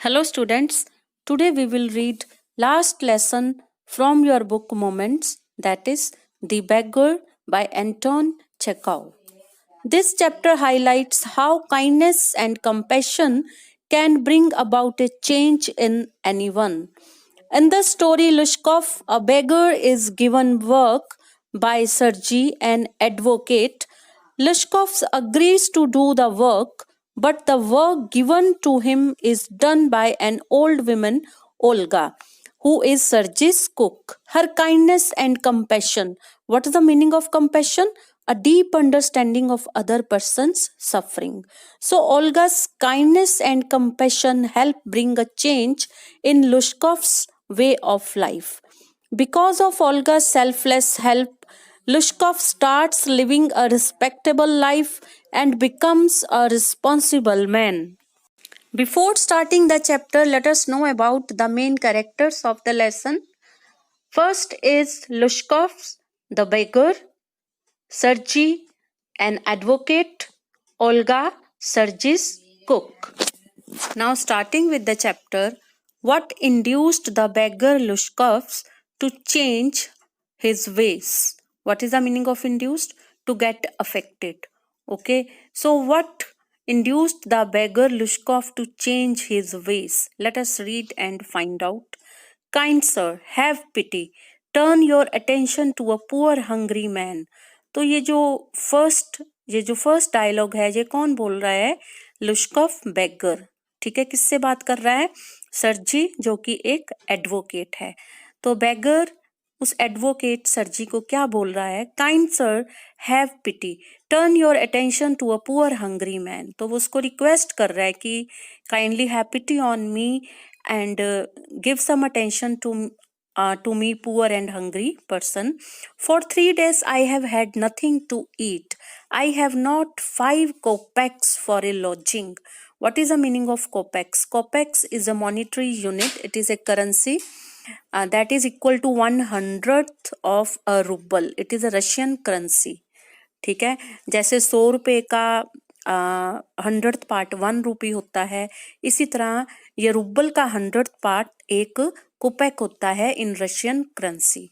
Hello students, today we will read last lesson from your book Moments, that is The Beggar by Anton Chekhov. This chapter highlights how kindness and compassion can bring about a change in anyone. In the story Lushkov, a beggar is given work by Sergei, an advocate. Lushkov agrees to do the work, but the work given to him is done by an old woman, Olga, who is Sergei's cook. Her kindness and compassion. What is the meaning of compassion? A deep understanding of other person's suffering. So Olga's kindness and compassion help bring a change in Lushkov's way of life. Because of Olga's selfless help, Lushkov starts living a respectable life and becomes a responsible man. Before starting the chapter, let us know about the main characters of the lesson. First is Lushkov, the beggar, Sergei, an advocate, Olga, Sergei's cook. Now, starting with the chapter, what induced the beggar Lushkov to change his ways? What is the meaning of induced? To get affected. Okay, so what induced the beggar Lushkov to change his ways? Let us read and find out. Kind sir, have pity. Turn your attention to a poor hungry man. तो ये जो first dialogue है, ये कौन बोल रहा है? लुश्कोव बेगर. ठीक है, किससे बात कर रहा है? सर्जी, जो कि एक एडवोकेट है. तो बेगर उस एडवोकेट सर्जी को क्या बोल रहा है? Kind sir, have pity, turn your attention to a poor hungry man. तो वो उसको रिक्वेस्ट कर रहा है कि kindly have pity on me and give some attention to me, poor and hungry person. For 3 days I have had nothing to eat. I have not 5 kopecks for a lodging. What is the meaning of kopecks? Kopecks is a monetary unit. It is a currency that is equal to 1/100th of a ruble. It is a Russian currency. ठीक है, जैसे 100 रुपये का 100th part 1 रुपी होता है, इसी तरह ये रूबल का 100th पार्ट एक कोपेक होता है इन रशियन करेंसी.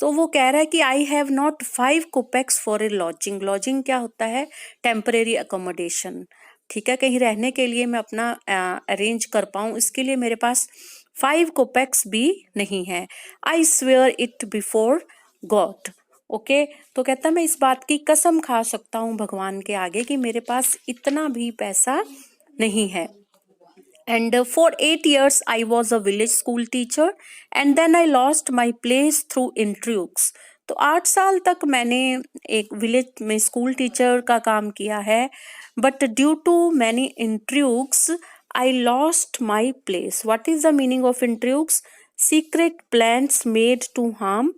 तो वो कह रहा है कि I have not 5 kopecks for a lodging. Lodging क्या होता है? Temporary accommodation. ठीक है, कहीं रहने के लिए मैं अपना अरेंज कर पाऊँ, इसके लिए मेरे पास 5 कोपेक्स भी नहीं है. I swear it before God. Okay, तो कहता मैं इस बात की कसम खा सकता हूँ भगवान के आगे कि मेरे पास इतना भी पैसा नहीं है. And for 8 years I was a village school teacher and then I lost my place through intrigues. तो 8 साल तक मैंने एक विलेज में स्कूल टीचर का काम किया है, but due to many intrigues I lost my place. What is the meaning of intrigues? Secret plans made to harm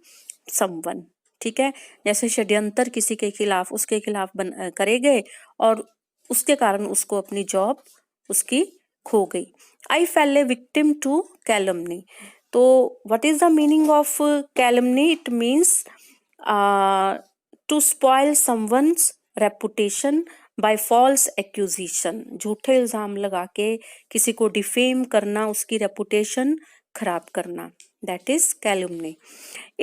someone. ठीक है, जैसे षड्यंतर किसी के खिलाफ, उसके खिलाफ करे गए और उसके कारण उसको अपनी जॉब उसकी खो गई. I fell a victim to calumny. तो what is the meaning of calumny? It means to spoil someone's reputation by false accusation. झूठे इल्जाम लगा के किसी को डिफेम करना, उसकी रेपुटेशन खराब करना, that is calumny.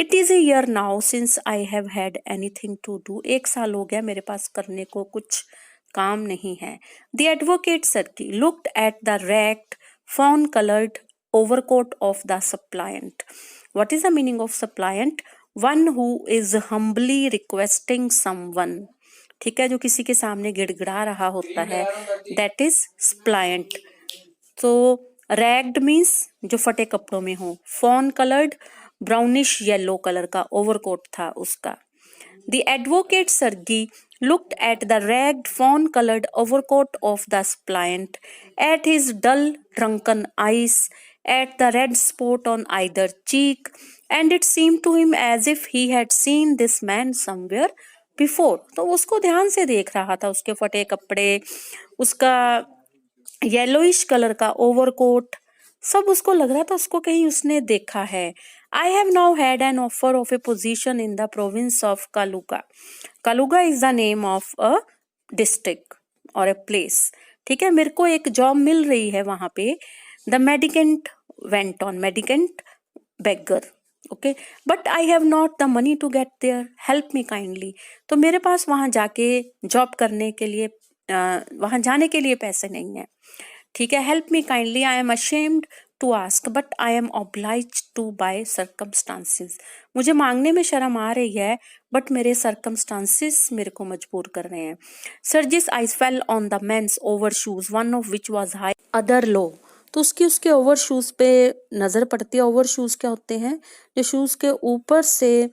It is a year now since I have had anything to do. 1 साल हो गया मेरे पास करने को कुछ काम नहीं है. The advocate Sergei looked at the ragged, fawn-colored overcoat of the suppliant. What is the meaning of suppliant? One who is humbly requesting someone. ठीक है, जो किसी के सामने गिड़गिड़ा रहा होता है, that is suppliant. तो रैग्ड मीन्स जो फटे कपड़ों में हो, fawn coloured brownish yellow colour का ओवरकोट था उसका. The advocate Sergei looked at the ragged fawn-colored overcoat of the suppliant, at his dull drunken eyes, at the red spot on either cheek, and it seemed to him as if he had seen this man somewhere before. तो उसको ध्यान से देख रहा था, उसके फटे कपड़े, उसका येलोइश कलर का ओवरकोट, सब उसको लग रहा था उसको कहीं उसने देखा है. I have now had an offer of a position in the province of Kaluga. Kaluga is the name of a district और ए प्लेस. ठीक है, मेरे को एक जॉब मिल रही है वहां पे. The mendicant went on. Mendicant, beggar. Okay, but I have not the money to get there, help me kindly. तो मेरे पास वहाँ जाके जॉब करने के लिए वहाँ जाने के लिए पैसे नहीं है. ठीक है, help me kindly, I am ashamed to ask but I am obliged to by circumstances. मुझे मांगने में शर्म आ रही है बट मेरे सर्कमस्टांसेस मेरे को मजबूर कर रहे हैं. Sergei's eyes fell on the man's overshoes, one of which was high other low. तो उसके ओवर शूज पे नजर पड़ती है. ओवर शूज क्या होते हैं? जो शूज के ऊपर से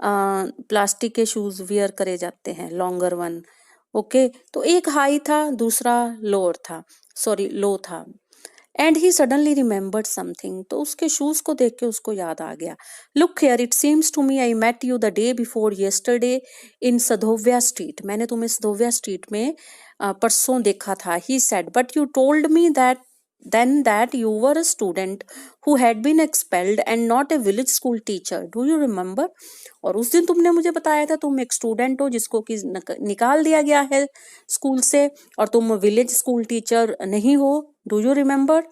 प्लास्टिक के शूज वियर करे जाते हैं, लॉन्गर वन. ओके, तो एक हाई था, दूसरा लोअर था, सॉरी लो था. And he suddenly remembered something. तो उसके शूज को देख के उसको याद आ गया. Look here, it seems to me I met you the day before yesterday in Sadovaya Street. मैंने तुम्हें सधोव्या स्ट्रीट में परसों देखा था. He said but you told me that then that you were a student who had been expelled and not a village school teacher. Do you remember? और उस दिन तुमने मुझे बताया था तुम एक स्टूडेंट हो जिसको कि निकाल दिया गया है स्कूल से और तुम विलेज स्कूल टीचर नहीं हो. Do you remember?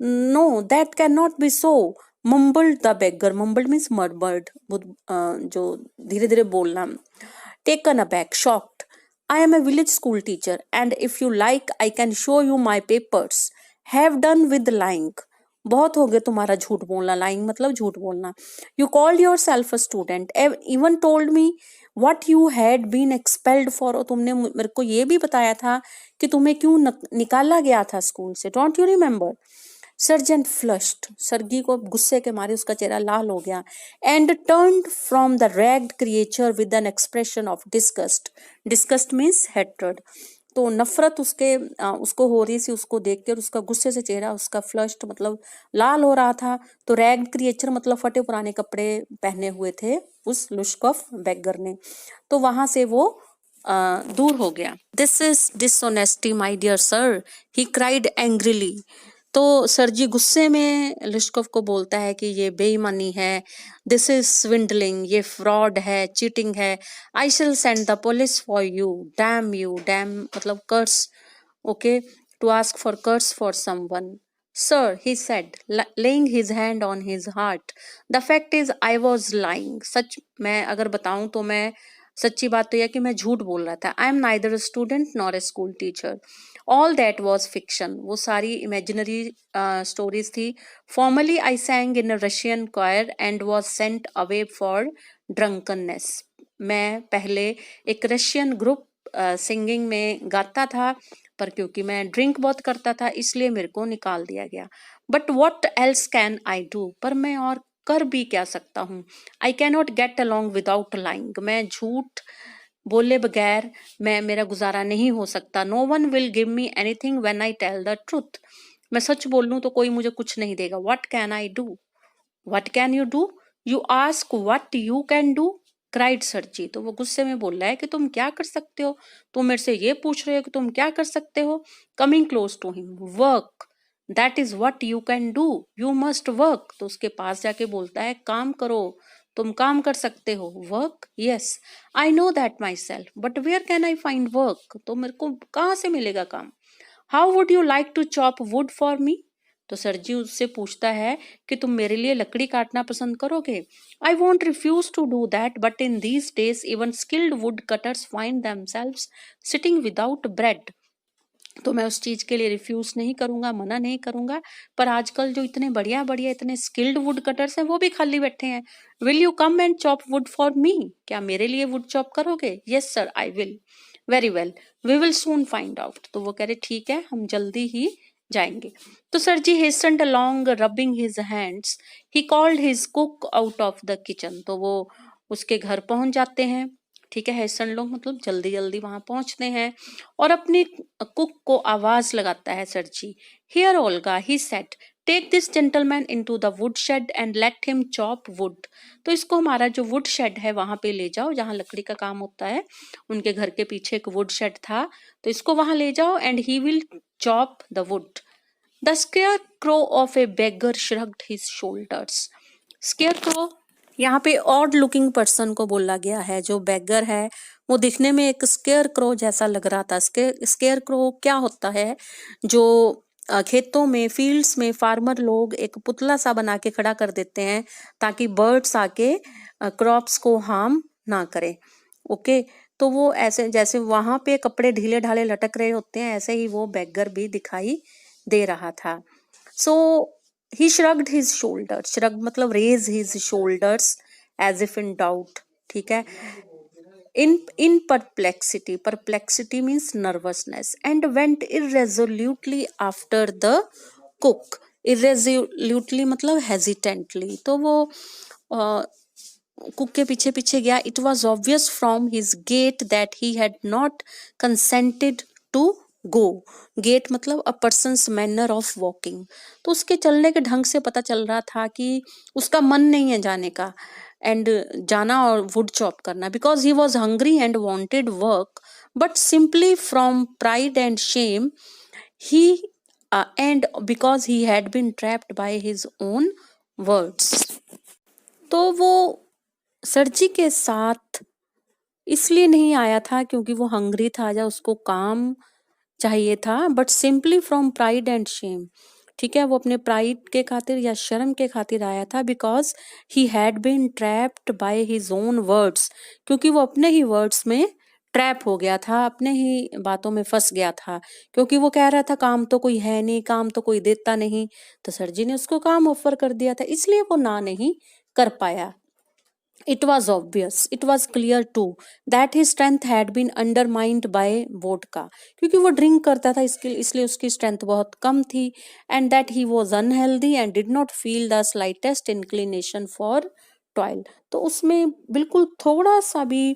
No, that can not be so, mumbled the beggar. Mumbled means murmured, जो धीरे धीरे बोलना. Taken aback, shocked. I am a village school teacher and if you like I can show you my papers. Have done with lying. बहुत हो गया तुम्हारा झूठ बोलना. लाइंग मतलब झूठ बोलना. You called yourself a student, even told me what you had been expelled for. तुमने मेरे को ये भी बताया था कि तुम्हें क्यों निकाला गया था स्कूल से. Don't you remember? Sergei flushed. Sergei को गुस्से के मारे उसका चेहरा लाल हो गया. And turned from the ragged creature with an expression of disgust. Disgust means hatred. तो नफरत उसको हो रही थी उसको देख के, और उसका गुस्से से चेहरा उसका फ्लश्ड मतलब लाल हो रहा था. तो रैग्ड क्रिएचर मतलब फटे पुराने कपड़े पहने हुए थे उस लुश्कॉफ बेगर ने. तो वहां से वो दूर हो गया. This is dishonesty my dear sir, he cried angrily. तो सरजी गुस्से में लिश्कोव को बोलता है कि ये बेईमानी है, दिस इज स्विंडलिंग, ये फ्रॉड है, चीटिंग है. I shall send the police for you, damn you. Damn मतलब curse. Okay, to ask for curse for someone. Sir, he said, laying his hand on his heart, the fact is I was lying. सच मैं अगर बताऊं तो मैं सच्ची बात तो यह कि मैं झूठ बोल रहा था. I am neither a student nor a school teacher. All that was fiction. वो सारी इमेजिनरी स्टोरीज थी. Formerly I sang in a Russian choir and was sent away for drunkenness. मैं पहले एक रशियन ग्रुप सिंगिंग में गाता था, पर क्योंकि मैं ड्रिंक बहुत करता था इसलिए मेरे को निकाल दिया गया. But what else can I do. पर मैं और कर भी क्या सकता हूँ. I cannot get along without lying. मैं झूठ बोले बगैर मेरा गुजारा नहीं हो सकता. No one will give me anything when I tell the truth. मैं सच बोल लूं तो कोई मुझे कुछ नहीं देगा. What can I do. What can you do. You ask what you can do, cried सरजी. तो वो गुस्से में बोल रहा है कि तुम क्या कर सकते हो. तुम मेरे से ये पूछ रहे हो कि तुम क्या कर सकते हो. Coming close to him, work, that is what you can do, you must work. तो उसके पास जाके बोलता है काम करो, तुम काम कर सकते हो. Work, yes I know that myself, but where can I find work. तो मेरे को कहाँ से मिलेगा काम. How would you like to chop wood for me. तो सरजी उससे पूछता है कि तुम मेरे लिए लकड़ी काटना पसंद करोगे. I won't refuse to do that, but in these days even skilled wood cutters find themselves sitting without bread. तो मैं उस चीज के लिए रिफ्यूज नहीं करूंगा, मना नहीं करूंगा, पर आजकल जो इतने बढ़िया बढ़िया इतने स्किल्ड वुड कटर्स हैं वो भी खाली बैठे हैं. Will you come and chop wood for me. क्या मेरे लिए वुड चॉप करोगे. Yes sir I will. Very well, we will soon find out. तो वो कह रहे ठीक है, हम जल्दी ही जाएंगे. तो Sergei hastened along rubbing his hands. He called his cook out of the kitchen. तो वो उसके घर पहुंच जाते हैं. ठीक है, हेस्टन लोग मतलब जल्दी जल्दी वहां पहुंचते हैं और अपनी कुक को आवाज लगाता है Sergei. Here Olga, he said, take this gentleman into the wood shed and let him chop wood. तो इसको हमारा जो वुड शेड है वहां पे ले जाओ जहां लकड़ी का काम होता है. उनके घर के पीछे एक वुड शेड था, तो इसको वहां ले जाओ and he will chop the wood. The square crow of A beggar shrugged his shoulders. Square crow यहाँ पे ऑड लुकिंग पर्सन को बोला गया है. जो बेगर है वो दिखने में एक स्केयर क्रो जैसा लग रहा था. स्केयर क्रो क्या होता है, जो खेतों में, फील्ड्स में फार्मर लोग एक पुतला सा बना के खड़ा कर देते हैं ताकि बर्ड्स आके क्रॉप्स को हार्म ना करें। ओके, तो वो ऐसे जैसे वहां पे कपड़े ढीले ढाले लटक रहे होते हैं, ऐसे ही वो बेगर भी दिखाई दे रहा था। So he shrugged his shoulders, shrug मतलब raise his shoulders as if in doubt, ठीक है, in perplexity, perplexity means nervousness, and went irresolutely after the cook, irresolutely मतलब hesitantly, तो वो कुक के पीछे पीछे गया। It was obvious from his gait that he had not consented to go, gait मतलब a person's manner of walking, तो उसके चलने के ढंग से पता चल रहा था कि उसका मन नहीं है जाने का एंड जाना और वुड चॉप करना, because he was hungry and wanted work, but simply from pride and shame he and because he had been trapped by his own words. तो वो सर जी के साथ इसलिए नहीं आया था क्योंकि वो हंग्री था या उसको काम चाहिए था, but simply from pride and Shem, ठीक है, वो अपने प्राइड के खातिर या शर्म के खातिर आया था, because he had been trapped by his own words, क्योंकि वो अपने ही वर्ड्स में ट्रैप हो गया था, अपने ही बातों में फंस गया था, क्योंकि वो कह रहा था काम तो कोई है नहीं, काम तो कोई देता नहीं, तो सर जी ने उसको काम ऑफर कर दिया था, इसलिए वो ना नहीं कर पाया। It was obvious, it was clear too that his strength had been undermined by vodka, क्योंकि वो ड्रिंक करता था इसलिए उसकी स्ट्रेंथ बहुत कम थी, and that he was unhealthy and did not feel the slightest inclination for toil, तो उसमें बिल्कुल थोड़ा सा भी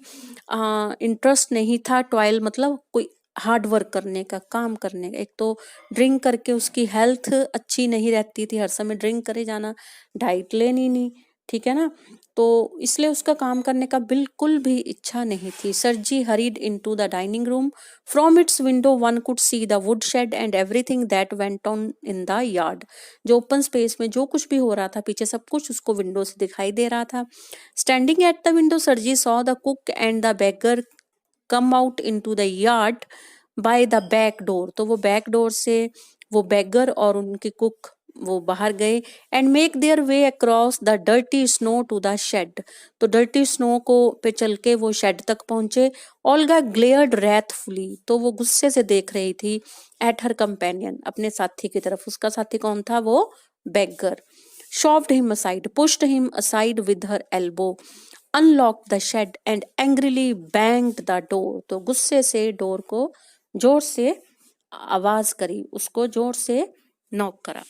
इंटरेस्ट नहीं था, टॉयल मतलब कोई हार्ड वर्क करने का, काम करने का। एक तो ड्रिंक करके उसकी हेल्थ अच्छी नहीं रहती थी, हर समय ड्रिंक करे जाना, डाइट लेनी नहीं, ठीक है ना, तो इसलिए उसका काम करने का बिल्कुल भी इच्छा नहीं थी। Sergei hurried into the dining room, from its window one could see the wood shed and everything that went on in the yard, जो ओपन स्पेस में जो कुछ भी हो रहा था पीछे सब कुछ उसको विंडो से दिखाई दे रहा था। Standing at the window Sergei saw the cook and the beggar come out into the yard by the back door, तो वो बैक डोर से वो बेगर और उनके कुक वो बाहर गए, and make their way across the dirty snow to the shed, तो डर्टी स्नो को पे चल के वो शेड तक पहुंचे। ओल्गा ग्लेयर्ड रैथफुली, तो वो गुस्से से देख रही थी एट हर कंपेनियन, अपने साथी की तरफ, उसका साथी कौन था, वो बेगर। shoved him aside, pushed him aside with her elbow, unlocked the shed and angrily banged the door, तो गुस्से से डोर को जोर से आवाज करी, उसको जोर से नॉक करा।